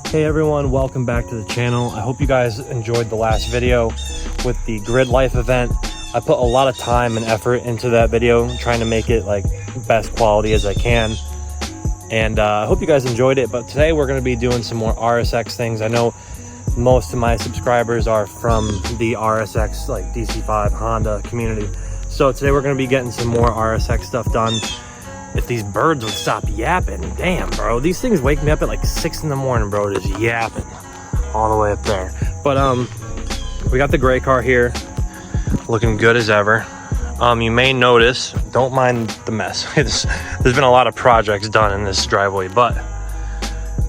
Hey everyone, welcome back to the channel. I hope you guys enjoyed the last video with the grid life event. I put a lot of time and effort into that video, trying to make it like best quality as I can. And I hope you guys enjoyed it. But today we're going to be doing some more RSX things. I know most of my subscribers are from the RSX, like DC5 Honda community. So today we're going to be getting some more RSX stuff done. If these birds would stop yapping, damn, bro. These things wake me up at like 6 in the morning, bro, just yapping all the way up there. But we got the gray car here, looking good as ever. You may notice, don't mind the mess. There's been a lot of projects done in this driveway, but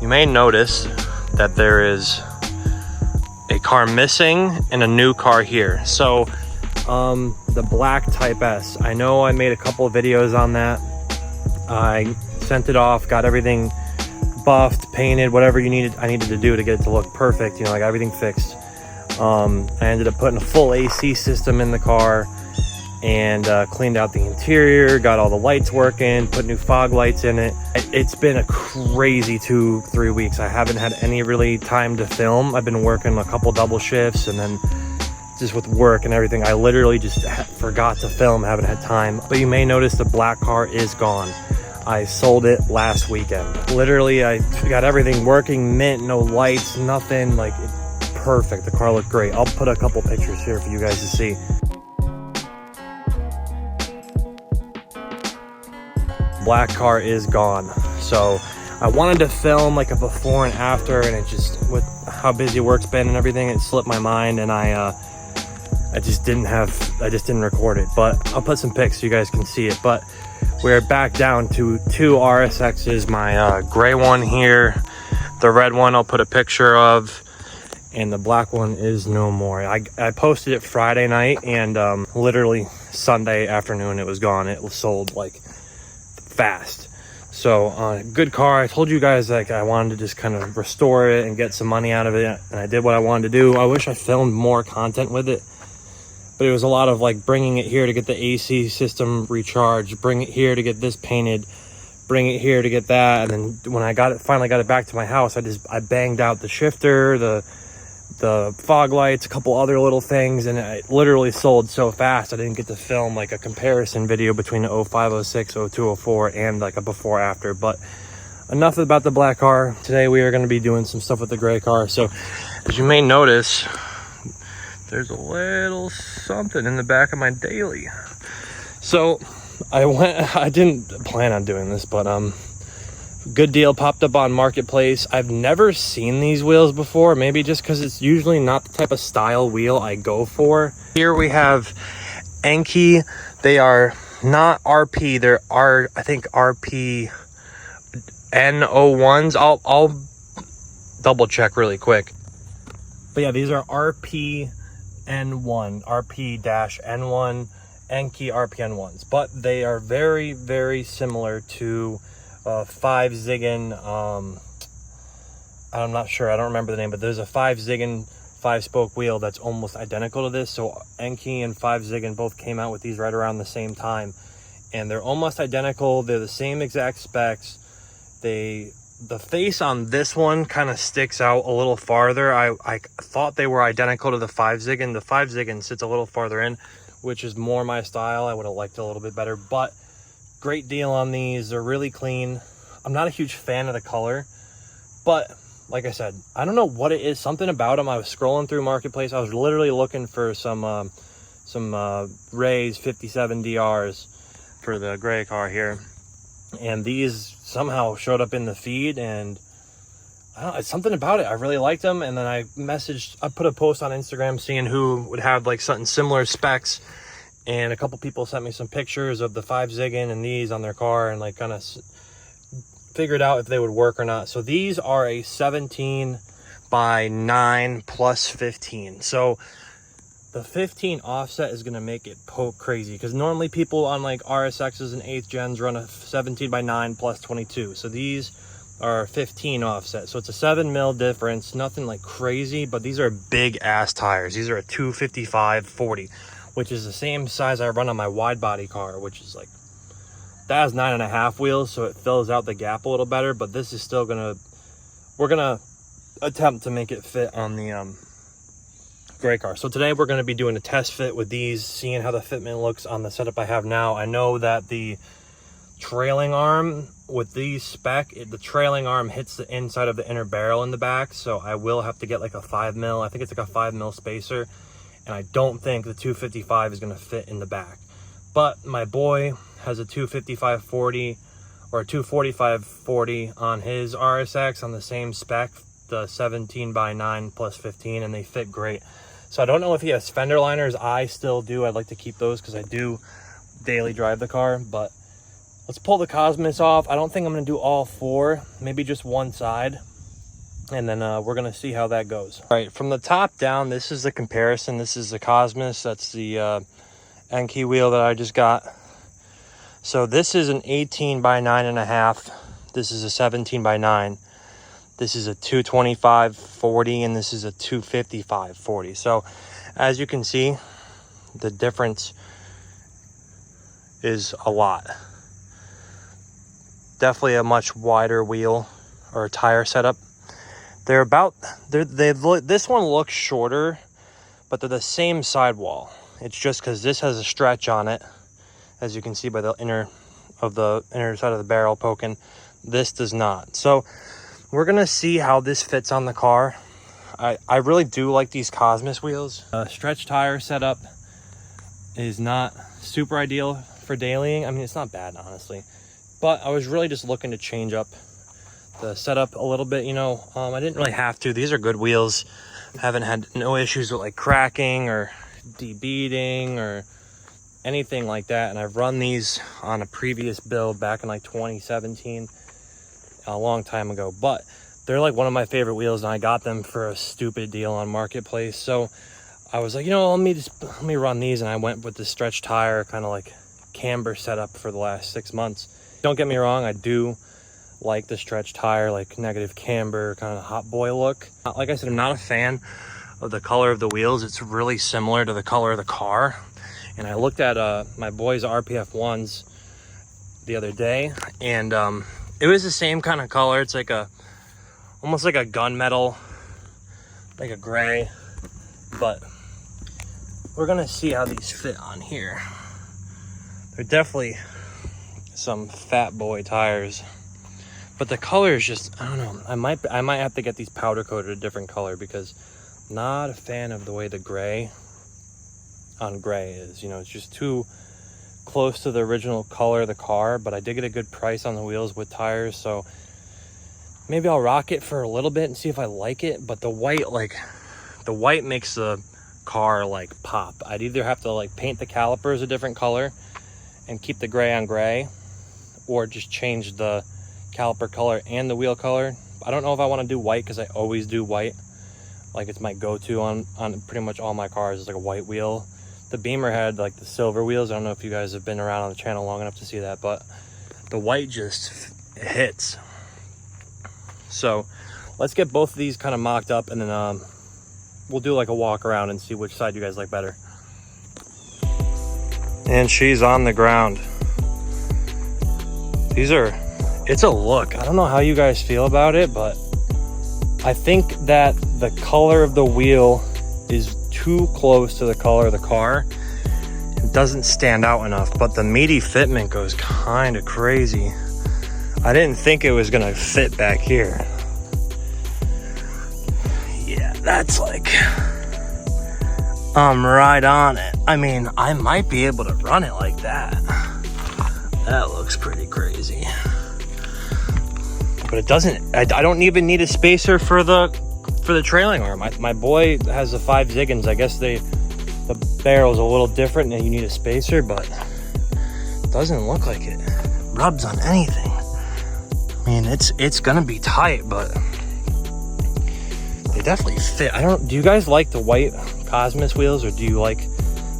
you may notice that there is a car missing and a new car here. So the black Type S, I know I made a couple of videos on that. I sent it off, got everything buffed, painted, whatever I needed to do to get it to look perfect. You know, I got everything fixed. I ended up putting a full AC system in the car and cleaned out the interior, got all the lights working, put new fog lights in it. It's been a crazy 2-3 weeks. I haven't had any really time to film. I've been working a couple double shifts, and then just with work and everything, I literally just forgot to film, haven't had time. But you may notice the black car is gone. I sold it last weekend. Literally, I got everything working, mint, no lights, nothing, like perfect. The car looked great. I'll put a couple pictures here for you guys to see. Black car is gone. So I wanted to film like a before and after, and it just, with how busy work's been and everything, it slipped my mind, and I just didn't record it. But I'll put some pics so you guys can see it. But we're back down to 2 RSXs, my gray one here, the red one I'll put a picture of, and the black one is no more. I posted it Friday night, and literally Sunday afternoon it was gone. It was sold like fast. So good car. I told you guys like I wanted to just kind of restore it and get some money out of it, and I did what I wanted to do. I wish I filmed more content with it, but it was a lot of like bringing it here to get the AC system recharged, bring it here to get this painted, bring it here to get that. And then when I finally got it back to my house, I banged out the shifter, the fog lights, a couple other little things, and it literally sold so fast I didn't get to film like a comparison video between the 05, 06, 02, 04 and like a before after. But enough about the black car. Today we are going to be doing some stuff with the gray car. So as you may notice, there's a little something in the back of my daily. So I didn't plan on doing this, but good deal popped up on Marketplace. I've never seen these wheels before, maybe just because it's usually not the type of style wheel I go for. Here we have Enkei. They are not RP, they're I think RP N01s. I'll double check really quick. But yeah, these are RP N1, RP-N1, Enkei RPN1s, but they are very, very similar to 5 Ziggin. I'm not sure, I don't remember the name, but there's a 5 Ziggin 5-spoke wheel that's almost identical to this. So Enkei and 5 Ziggin both came out with these right around the same time, and they're almost identical. They're the same exact specs. The face on this one kind of sticks out a little farther. I thought they were identical to the 5 Ziggin. The 5 Ziggin sits a little farther in, which is more my style. I would have liked it a little bit better, but great deal on these. They're really clean. I'm not a huge fan of the color, but like I said, I don't know what it is, something about them. I was scrolling through Marketplace. I was literally looking for some Ray's 57 DRs for the gray car here, and these somehow showed up in the feed, and I don't know, it's something about it. I really liked them, and then I put a post on Instagram seeing who would have like something similar specs, and a couple people sent me some pictures of the 5 Ziggin and these on their car, and like kind of figured out if they would work or not. So these are a 17 by 9 plus 15. So the 15 offset is going to make it poke crazy, because normally people on like RSXs and 8th gens run a 17 by 9 plus 22. So these are 15 offset. So it's a 7 mil difference, nothing like crazy, but these are big ass tires. These are a 255/40, which is the same size I run on my wide body car, which is like, that has 9.5 wheels, so it fills out the gap a little better. But this is still gonna, we're gonna attempt to make it fit on the gray car. So today we're going to be doing a test fit with these, seeing how the fitment looks on the setup I have now. I know that the trailing arm with these spec, the trailing arm hits the inside of the inner barrel in the back, so I will have to get like a 5mm. I think it's like a 5mm spacer, and I don't think the 255 is going to fit in the back. But my boy has a 255/40 or a 245/40 on his RSX on the same spec, the 17x9 plus 15, and they fit great. So I don't know if he has fender liners. I still do. I'd like to keep those because I do daily drive the car. But let's pull the Cosmis off. I don't think I'm going to do all four, maybe just one side, and then we're going to see how that goes. All right, from the top down, this is the comparison. This is the Cosmis. That's the enkei wheel that I just got. So this is an 18x9.5. This is a 17x9. This is a 225/40, and this is a 255/40. So as you can see, the difference is a lot. Definitely a much wider wheel or tire setup. This one looks shorter, but they're the same sidewall. It's just because this has a stretch on it, as you can see by the inner side of the barrel poking. This does not. So we're gonna see how this fits on the car. I really do like these Cosmis wheels. Stretch tire setup is not super ideal for dailying. I mean, it's not bad, honestly, but I was really just looking to change up the setup a little bit, you know. I didn't really have to. These are good wheels. Haven't had no issues with like cracking or debeading or anything like that, and I've run these on a previous build back in like 2017, a long time ago. But they're like one of my favorite wheels, and I got them for a stupid deal on Marketplace. So I was like, you know, let me run these, and I went with the stretch tire kind of like camber setup for the last 6 months. Don't get me wrong, I do like the stretch tire, like negative camber kind of hot boy look. Like I said, I'm not a fan of the color of the wheels. It's really similar to the color of the car. And I looked at my boy's RPF ones the other day, and it was the same kind of color. It's like almost like a gunmetal, like a gray. But we're gonna see how these fit on here. They're definitely some fat boy tires, but the color is just, I don't know. I might have to get these powder coated a different color, because I'm not a fan of the way the gray on gray is. You know, it's just too close to the original color of the car. But I did get a good price on the wheels with tires, so maybe I'll rock it for a little bit and see if I like it. But the white makes the car like pop. I'd either have to like paint the calipers a different color and keep the gray on gray, or just change the caliper color and the wheel color. I don't know if I want to do white, because I always do white. Like, it's my go-to on pretty much all my cars, is like a white wheel. The Beamer had like the silver wheels. I don't know if you guys have been around on the channel long enough to see that, but the white just hits. So let's get both of these kind of mocked up, and then we'll do like a walk around and see which side you guys like better. And she's on the ground. It's a look. I don't know how you guys feel about it, but I think that the color of the wheel is too close to the color of the car. It doesn't stand out enough, but the Meaty fitment goes kind of crazy. I didn't think it was gonna fit back here. Yeah, that's like, I'm right on it. I mean, I might be able to run it like that. That looks pretty crazy. But it doesn't, I don't even need a spacer for the trailing arm. My boy has the 5 Ziggins. I guess the barrel's a little different and you need a spacer, but it doesn't look like it rubs on anything. I mean, it's gonna be tight, but they definitely fit. Do you guys like the white Cosmis wheels, or do you like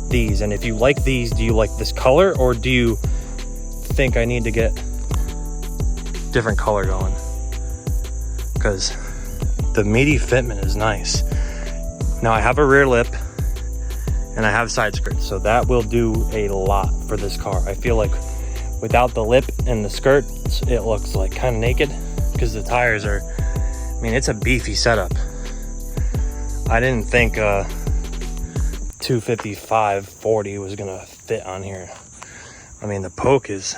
these? And if you like these, do you like this color, or do you think I need to get different color going? Because the Meaty fitment is nice. Now I have a rear lip and I have side skirts, so that will do a lot for this car. I feel like without the lip and the skirts, it looks like kind of naked, because the tires are I mean, it's a beefy setup. I didn't think 255/40 was gonna fit on here. I mean, the poke is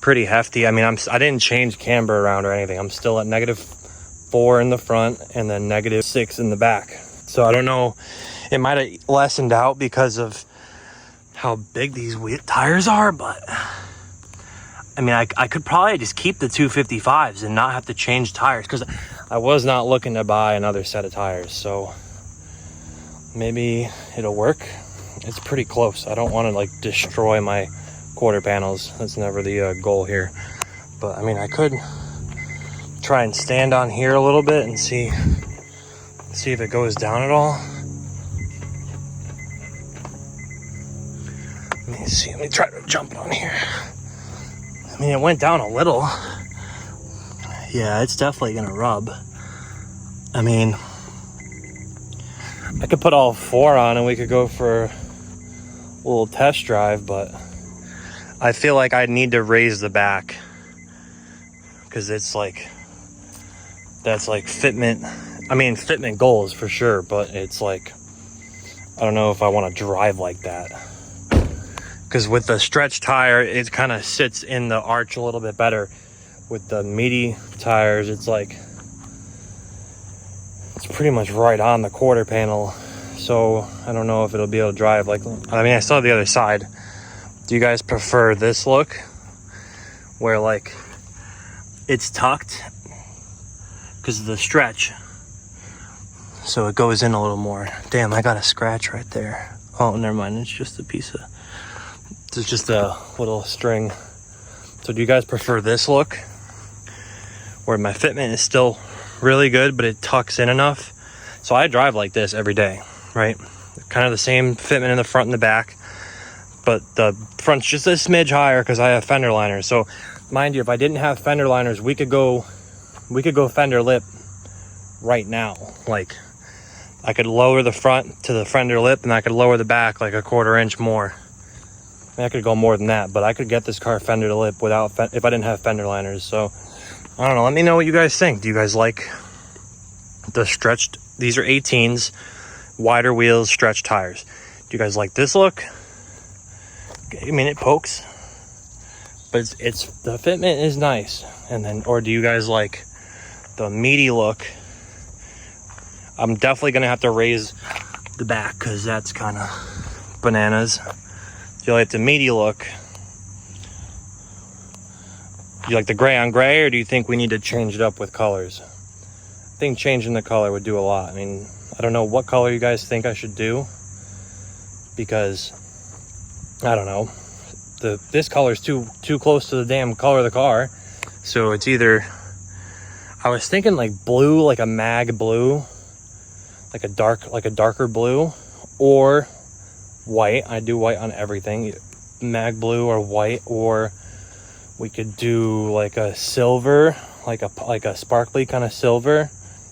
pretty hefty. I mean, I didn't change camber around or anything. I'm still at -4 in the front and then -6 in the back. So I don't know, it might have lessened out because of how big these tires are, but I mean, I could probably just keep the 255s and not have to change tires, because I was not looking to buy another set of tires. So maybe it'll work. It's pretty close. I don't want to like destroy my quarter panels. That's never the goal here. But I mean, I could try and stand on here a little bit and see if it goes down at all. Let me see. Let me try to jump on here. I mean, it went down a little. Yeah, it's definitely gonna rub. I mean, I could put all 4 on and we could go for a little test drive, but I feel like I need to raise the back, because it's like, that's like fitment. I mean, fitment goals for sure, but it's like, I don't know if I want to drive like that. Because with the stretch tire, it kind of sits in the arch a little bit better. With the Meaty tires, it's like, it's pretty much right on the quarter panel. So I don't know if it'll be able to drive like, I mean, I saw the other side. Do you guys prefer this look, where like it's tucked because of the stretch, so it goes in a little more? Damn, I got a scratch right there. Oh, never mind. It's just a piece of, it's just a little string. So do you guys prefer this look, where my fitment is still really good, but it tucks in enough? So I drive like this every day, right? Kind of the same fitment in the front and the back, but the front's just a smidge higher because I have fender liners. So mind you, if I didn't have fender liners, we could go fender lip right now. Like, I could lower the front to the fender lip and I could lower the back like a 1/4 inch more. I mean, I could go more than that, but I could get this car fender to lip without if I didn't have fender liners. So I don't know. Let me know what you guys think. Do you guys like the stretched? These are 18s, wider wheels, stretched tires. Do you guys like this look? I mean, it pokes, but it's the fitment is nice. And then, or do you guys like the Meaty look? I'm definitely gonna have to raise the back because that's kind of bananas. Do you like the Meaty look? Do you like the gray on gray, or do you think we need to change it up with colors? I think changing the color would do a lot. I mean, I don't know what color you guys think I should do, because I don't know. This color is too close to the damn color of the car. So it's either, I was thinking like blue, like a mag blue, like a darker blue, or white. I do white on everything, mag blue or white, or we could do like a silver, like a sparkly kind of silver.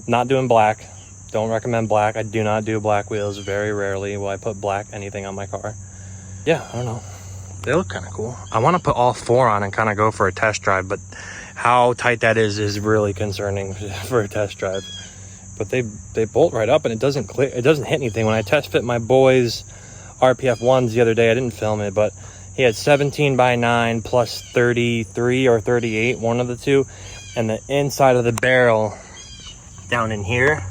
Not doing black. Don't recommend black. I do not do black wheels. Very rarely will I put black anything on my car. Yeah, I don't know. They look kind of cool. I want to put all 4 on and kind of go for a test drive, but how tight that is really concerning for a test drive. But they bolt right up and it doesn't hit anything. When I test fit my boys RPF 1s the other day, I didn't film it, but he had 17/9 plus 33 or 38, one of the two, and the inside of the barrel down in here,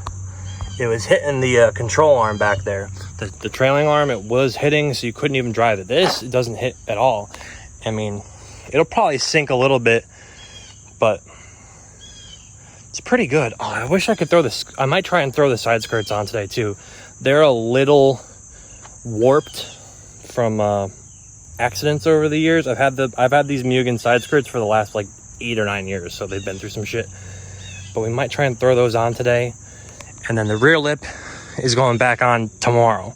it was hitting the control arm back there. The trailing arm, it was hitting, so you couldn't even drive it. This, it doesn't hit at all. I mean, it'll probably sink a little bit, but it's pretty good. Oh, I wish I could throw this. I might try and throw the side skirts on today too. They're a little warped from accidents over the years. I've had these Mugen side skirts for the last like 8 or 9 years, so they've been through some shit. But we might try and throw those on today. And then the rear lip is going back on tomorrow.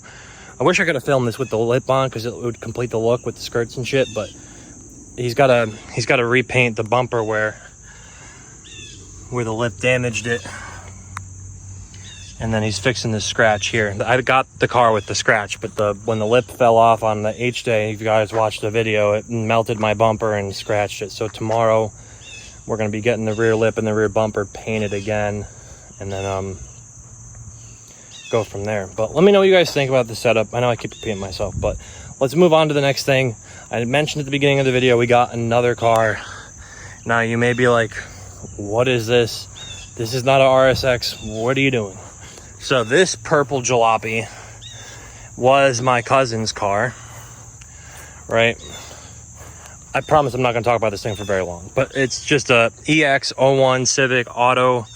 I wish I could have filmed this with the lip on, because it would complete the look with the skirts and shit, but he's got to repaint the bumper where the lip damaged it. And then he's fixing this scratch here. I got the car with the scratch, but when the lip fell off on the H-Day, if you guys watched the video, it melted my bumper and scratched it. So tomorrow We're going to be getting the rear lip and the rear bumper painted again, and then go from there. But let me know what you guys think about the setup. I know I keep repeating myself, but let's move on to the next thing. I mentioned at the beginning of the video, we got another car. Now you may be like, what is this? This is not a RSX. What are you doing? So this purple jalopy was my cousin's car, right? I promise I'm not going to talk about this thing for very long, but it's just a EX01 Civic Auto,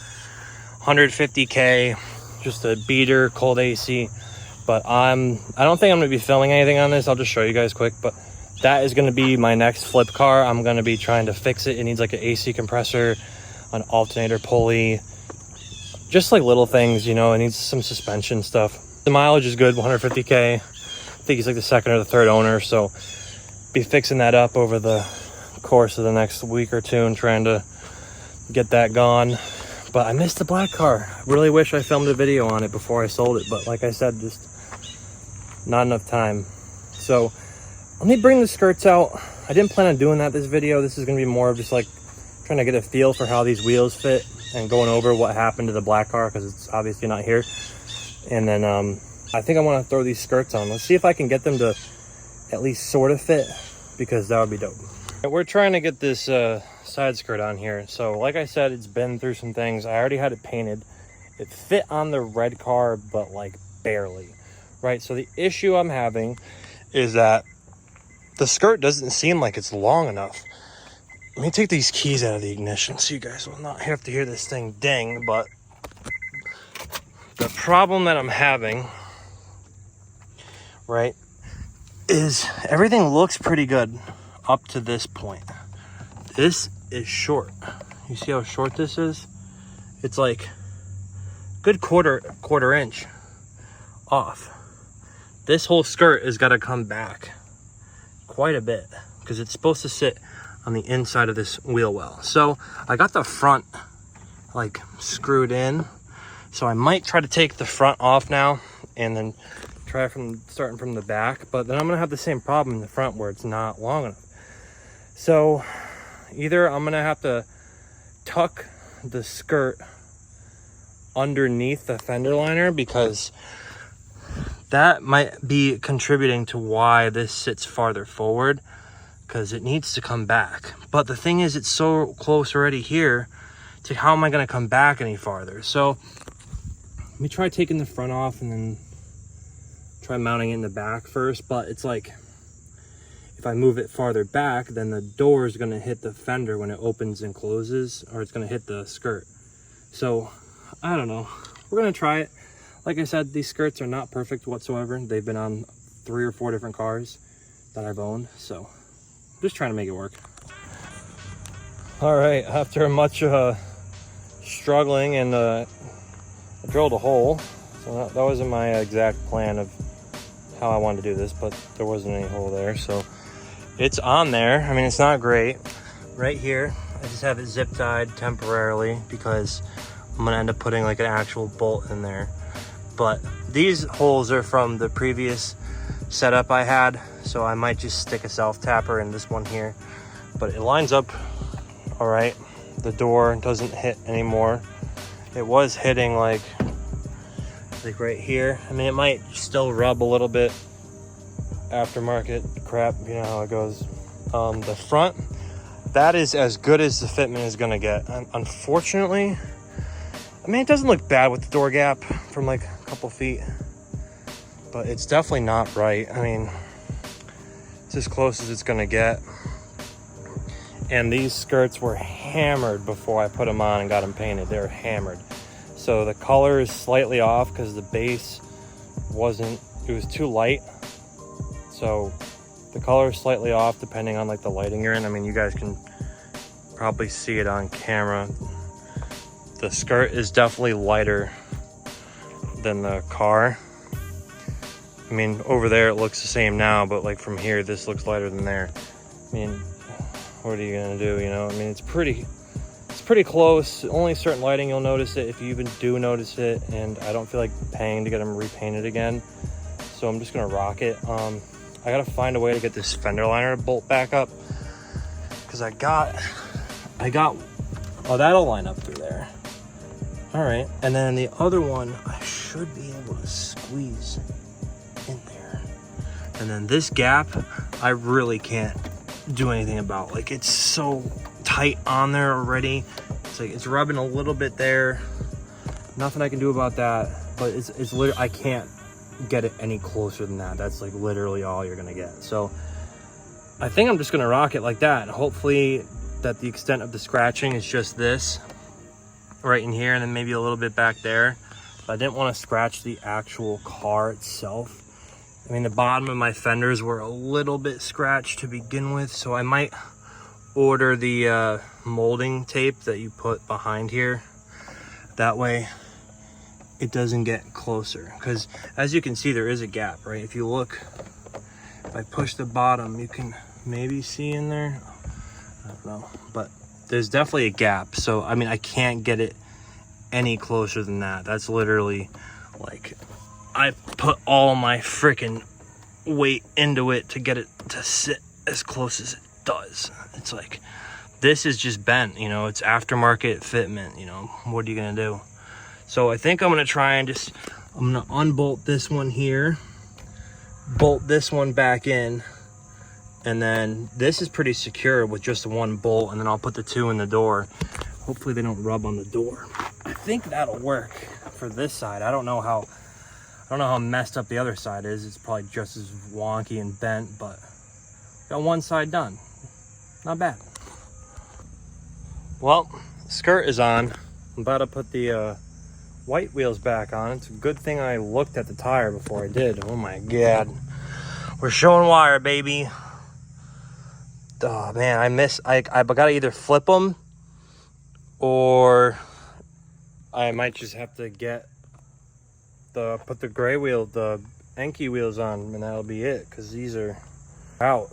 150K, just a beater, cold AC. But I don't think I'm going to be filming anything on this. I'll just show you guys quick, but that is going to be my next flip car. I'm going to be trying to fix it. It needs like an AC compressor, an alternator pulley, just like little things, you know. It needs some suspension stuff. The mileage is good, 150K. I think he's like the second or the third owner, so be fixing that up over the course of the next week or two and trying to get that gone. But I missed the black car. I really wish I filmed a video on it before I sold it, but like I said, just not enough time. So let me bring the skirts out. I didn't plan on doing that this video. This is going to be more of just like trying to get a feel for how these wheels fit and going over what happened to the black car, because it's obviously not here. And then I think I want to throw these skirts on. Let's see if I can get them to at least sort of fit, because that would be dope. We're trying to get this side skirt on here. So like I said, it's been through some things. I already had it painted. It fit on the red car, but like barely, right? So the issue I'm having is that the skirt doesn't seem like it's long enough. Let me take these keys out of the ignition so you guys will not have to hear this thing ding. But the problem that I'm having, right, is everything looks pretty good up to this point. This is short. You see how short this is? It's like good quarter inch off. This whole skirt has got to come back quite a bit because it's supposed to sit on the inside of this wheel well. So I got the front like screwed in, so I might try to take the front off now and then try starting from the back, but then I'm gonna have the same problem in the front where it's not long enough. So either I'm gonna have to tuck the skirt underneath the fender liner, because that might be contributing to why this sits farther forward, because it needs to come back. But the thing is, it's so close already here to how am I going to come back any farther? So let me try taking the front off and then try mounting it in the back first. But it's like, if I move it farther back, then the door is going to hit the fender when it opens and closes, or it's going to hit the skirt. So I don't know. We're going to try it. Like I said, these skirts are not perfect whatsoever. They've been on 3 or 4 different cars that I've owned, so just trying to make it work. All right, after much struggling, and I drilled a hole. So that wasn't my exact plan of how I wanted to do this, but there wasn't any hole there, so it's on there. I mean, it's not great. Right here, I just have it zip tied temporarily because I'm gonna end up putting like an actual bolt in there. But these holes are from the previous setup I had, so I might just stick a self tapper in this one here. But it lines up all right. The door doesn't hit anymore. It was hitting like right here. I mean, it might still rub a little bit, aftermarket crap, you know how it goes. The front, that is as good as the fitment is gonna get. Unfortunately, I mean, it doesn't look bad with the door gap from like a couple feet, but it's definitely not right. I mean, it's as close as it's gonna get. And these skirts were hammered before I put them on and got them painted. They were hammered. So the color is slightly off because the base it was too light. So the color is slightly off depending on like the lighting you're in. I mean, you guys can probably see it on camera. The skirt is definitely lighter than the car. I mean, over there it looks the same now, but like from here, this looks lighter than there. I mean, what are you gonna do, you know? I mean, it's pretty close. Only certain lighting you'll notice it, if you even do notice it, and I don't feel like paying to get them repainted again. So I'm just gonna rock it. I gotta find a way to get this fender liner to bolt back up, because I got Oh, that'll line up through there. All right, and then the other one, I should be able to squeeze in there. And then this gap, I really can't do anything about. Like, it's so tight on there already. It's like, it's rubbing a little bit there. Nothing I can do about that, but it's literally, I can't get it any closer than that. That's like literally all you're gonna get. So I think I'm just gonna rock it like that. Hopefully that the extent of the scratching is just this right in here and then maybe a little bit back there. But I didn't want to scratch the actual car itself. I mean, the bottom of my fenders were a little bit scratched to begin with, so I might order the molding tape that you put behind here. That way it doesn't get closer, because as you can see, there is a gap, right? If you look, if I push the bottom, you can maybe see in there. I don't know, but there's definitely a gap. So I mean, I can't get it any closer than that. That's literally like, I put all my freaking weight into it to get it to sit as close as it does. It's like, this is just bent, you know, it's aftermarket fitment, you know, what are you gonna do? So I think I'm gonna try and just, I'm gonna unbolt this one here, bolt this one back in, and then this is pretty secure with just one bolt, and then I'll put the two in the door. Hopefully they don't rub on the door. I think that'll work for this side. I don't know how messed up the other side is. It's probably just as wonky and bent, but got one side done. Not bad. Well, skirt is on. I'm about to put the white wheels back on. It's a good thing I looked at the tire before I did. Oh my God. We're showing wire, baby. Oh man, I gotta either flip them or I might just have to put the gray wheel, the enkei wheels on, and that'll be it, because these are out.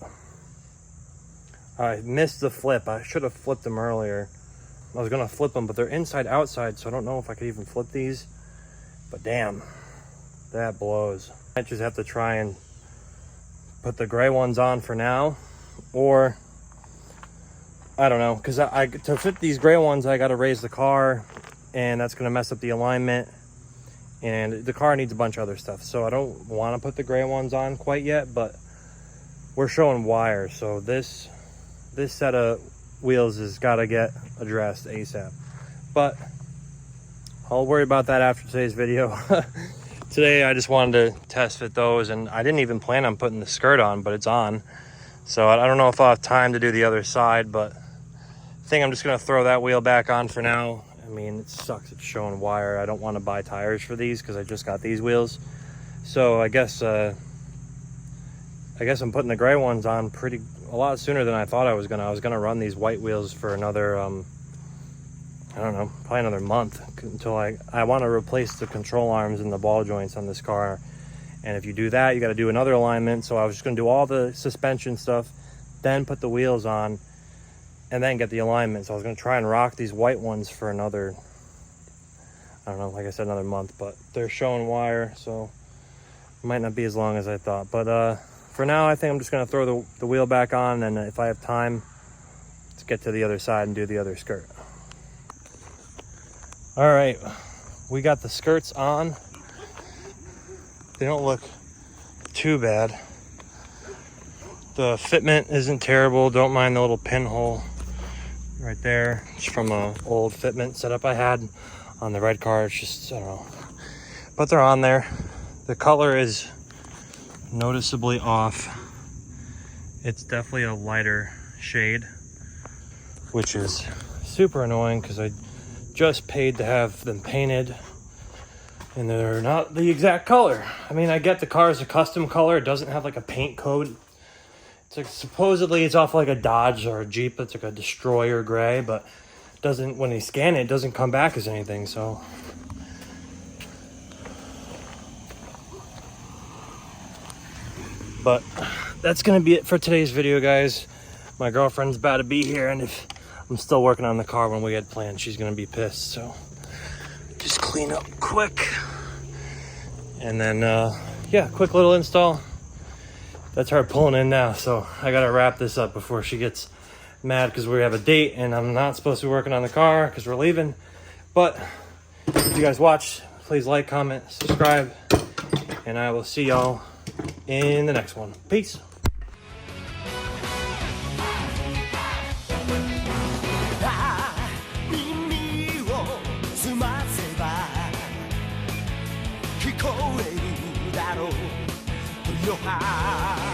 I missed the flip. I should have flipped them earlier. I was gonna flip them, but they're inside outside, so I don't know if I could even flip these. But damn, that blows. I just have to try and put the gray ones on for now, or I don't know, because to fit these gray ones, I got to raise the car, and that's gonna mess up the alignment, and the car needs a bunch of other stuff. So I don't want to put the gray ones on quite yet, but we're showing wire, so this set of wheels has got to get addressed ASAP. But I'll worry about that after today's video. Today I just wanted to test fit those, and I didn't even plan on putting the skirt on, but it's on. So I don't know if I'll have time to do the other side, but I think I'm just going to throw that wheel back on for now. I mean, it sucks it's showing wire. I don't want to buy tires for these because I just got these wheels. So I guess I'm putting the gray ones on a lot sooner than I thought I was gonna. I was gonna run these white wheels for another, I don't know, probably another month, until I want to replace the control arms and the ball joints on this car. And if you do that, you got to do another alignment. So I was just gonna do all the suspension stuff, then put the wheels on, and then get the alignment. So I was gonna try and rock these white ones for another, I don't know, like I said, another month. But they're showing wire, so it might not be as long as I thought. But for now, I think I'm just going to throw the wheel back on, and if I have time, let's get to the other side and do the other skirt. All right, we got the skirts on. They don't look too bad. The fitment isn't terrible. Don't mind the little pinhole right there. It's from an old fitment setup I had on the red car. It's just, I don't know. But they're on there. The color is noticeably off. It's definitely a lighter shade, which is super annoying because I just paid to have them painted and they're not the exact color. I mean, I get the car is a custom color. It doesn't have like a paint code. It's like, supposedly it's off like a Dodge or a Jeep. It's like a Destroyer gray, but doesn't, when they scan it, it doesn't come back as anything. So but that's gonna be it for today's video, guys. My girlfriend's about to be here, and if I'm still working on the car when we had planned, she's gonna be pissed. So just clean up quick, and then yeah, quick little install. That's her pulling in now, so I gotta wrap this up before she gets mad because we have a date and I'm not supposed to be working on the car because we're leaving. But if you guys watch, please like, comment, subscribe, and I will see y'all in the next one. Peace. Yo